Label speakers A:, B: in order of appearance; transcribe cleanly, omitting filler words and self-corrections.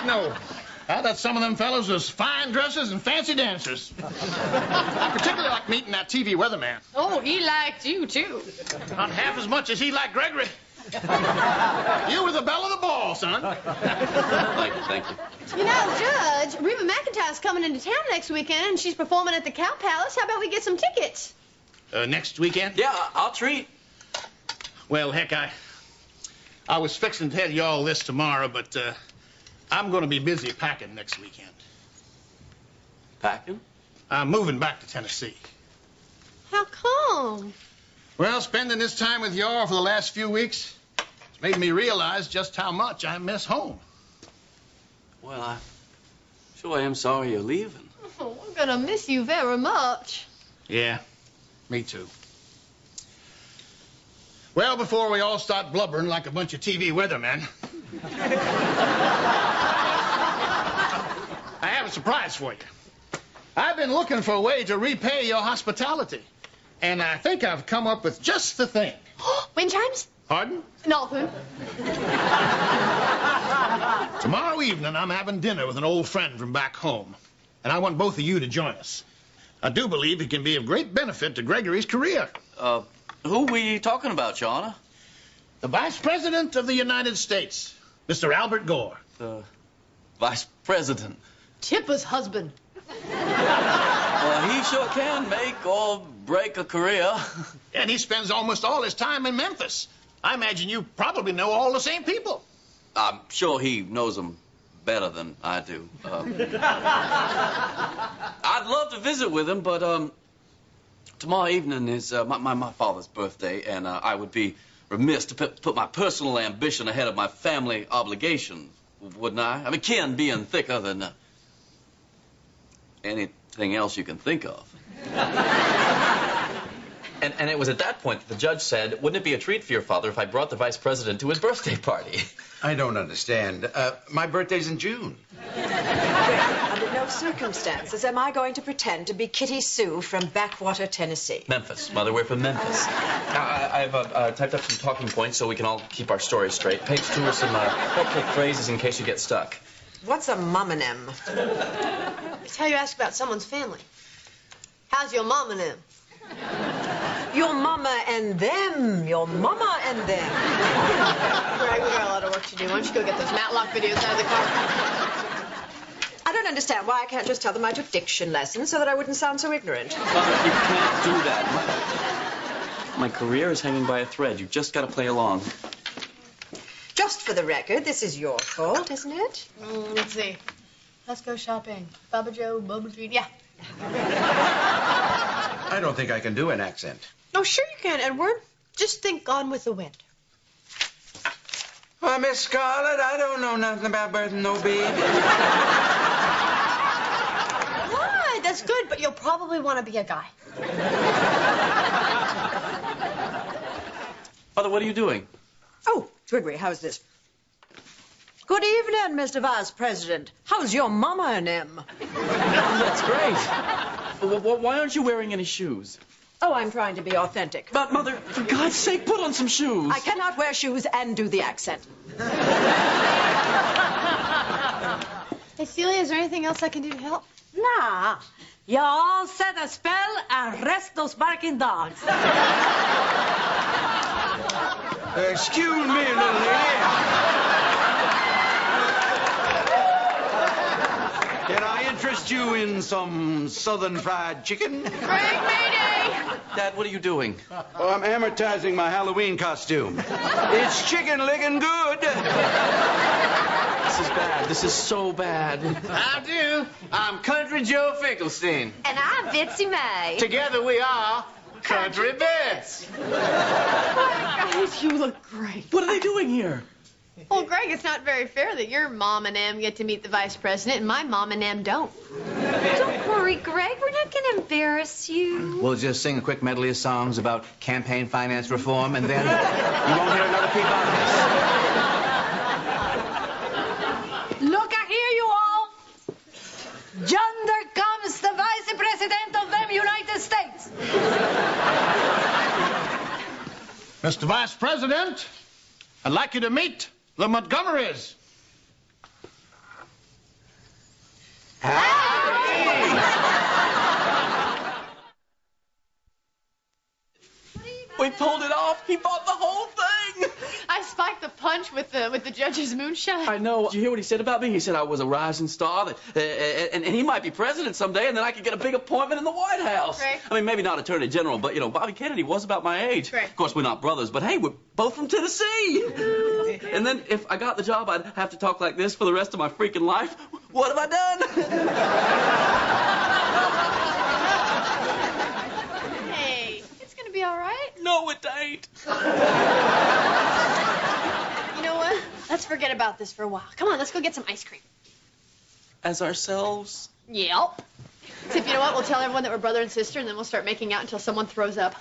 A: No. I thought some of them fellows was fine dressers and fancy dancers. I particularly like meeting that TV weatherman.
B: Oh, he liked you, too.
A: Not half as much as he liked Gregory. You were the belle of the ball, son.
C: Thank you.
D: You know, Judge, Reba McEntire's coming into town next weekend, and she's performing at the Cow Palace. How about we get some tickets?
A: Next weekend?
C: Yeah, I'll treat.
A: Well, heck, I was fixing to tell you all this tomorrow, but I'm going to be busy packing next weekend.
C: Packing?
A: I'm moving back to Tennessee.
D: How come?
A: Well, spending this time with y'all for the last few weeks has made me realize just how much I miss home.
C: Well, I sure am sorry you're leaving.
D: Oh, we're gonna miss you very much.
A: Yeah, me too. Well, before we all start blubbering like a bunch of TV weathermen, I have a surprise for you. I've been looking for a way to repay your hospitality, and I think I've come up with just the thing.
D: Wind chimes?
A: Pardon?
D: Nothing.
A: Tomorrow evening, I'm having dinner with an old friend from back home, and I want both of you to join us. I do believe it can be of great benefit to Gregory's career.
C: Who are we talking about, Shauna?
A: The Vice President of the United States, Mr. Albert Gore.
C: The Vice President.
D: Tipper's husband.
C: Well, he sure can make or break a career.
A: And he spends almost all his time in Memphis. I imagine you probably know all the same people.
C: I'm sure he knows them better than I do. I'd love to visit with him, but tomorrow evening is my father's birthday, and I would be remiss to put my personal ambition ahead of my family obligations, wouldn't I? I mean, kin being thicker than anything else you can think of.
E: And it was at that point that the judge said, wouldn't it be a treat for your father if I brought the vice president to his birthday party?
F: I don't understand. My birthday's in June.
G: Under no circumstances am I going to pretend to be Kitty Sue from Backwater, Tennessee.
E: Memphis. Mother, we're from Memphis. Now, I've typed up some talking points so we can all keep our stories straight. Page 2 are some helpful phrases in case you get stuck.
G: What's a mum-and-em?
D: It's how you ask about someone's family. How's your mom and them?
G: Your mama and them. Your mama and them.
D: Greg, we got a lot of work to do. Why don't you go get those Matlock videos out of the car?
G: I don't understand why I can't just tell them I took diction lessons so that I wouldn't sound so ignorant.
C: Mother, you can't do that. My career is hanging by a thread. You've just got to play along.
G: Just for the record, this is your fault, isn't it?
D: Let's see. Let's go shopping. Baba Joe, Bubble Tree. Yeah.
F: I don't think I can do an accent.
D: Oh, sure you can, Edward. Just think Gone with the Wind.
F: Well, Miss Scarlett, I don't know nothing about birthing no baby.
D: Why? That's good, but you'll probably want to be a guy.
C: Mother, what are you doing?
G: Oh, Gregory, how's this? Good evening, Mr. Vice President. How's your mama and them?
C: That's great. Why aren't you wearing any shoes?
G: Oh, I'm trying to be authentic.
C: But, Mother, for God's sake, put on some shoes.
G: I cannot wear shoes and do the accent.
D: Hey, Celia, is there anything else I can do to help?
H: Nah. You all set a spell and rest those barking dogs.
F: Excuse me, little lady. Can I interest you in some southern fried chicken?
D: Greg, mayday!
C: Dad, what are you doing?
F: Oh, I'm amortizing my Halloween costume. It's chicken licking good.
C: This is bad. This is so bad.
I: How do? I'm Country Joe Finkelstein.
J: And I'm Bitsy May.
I: Together we are Country Bits.
D: Guys, you look great.
C: What are they doing here?
D: Well, Greg, it's not very fair that your mom and Em get to meet the vice president and my mom and Em don't.
J: Don't worry, Greg. We're not going to embarrass you.
I: We'll just sing a quick medley of songs about campaign finance reform, and then you won't hear another peep out of us.
H: Look here, you all. Yonder comes the Vice President of the United States.
A: Mr. Vice President, I'd like you to meet the Montgomerys.
D: with the judge's moonshine.
C: I know. Did you hear what he said about me? He said I was a rising star, and he might be president someday, and then I could get a big appointment in the White House.
D: Right.
C: I mean, maybe not Attorney General, but, Bobby Kennedy was about my age.
D: Right.
C: Of course, we're not brothers, but, hey, we're both from Tennessee. And then if I got the job, I'd have to talk like this for the rest of my freaking life. What have I done?
D: Hey, it's gonna be all right.
C: No, it ain't.
D: You know what? Let's forget about this for a while. Come on, let's go get some ice cream.
C: As ourselves?
D: Yep. Except you know what? We'll tell everyone that we're brother and sister, and then we'll start making out until someone throws up.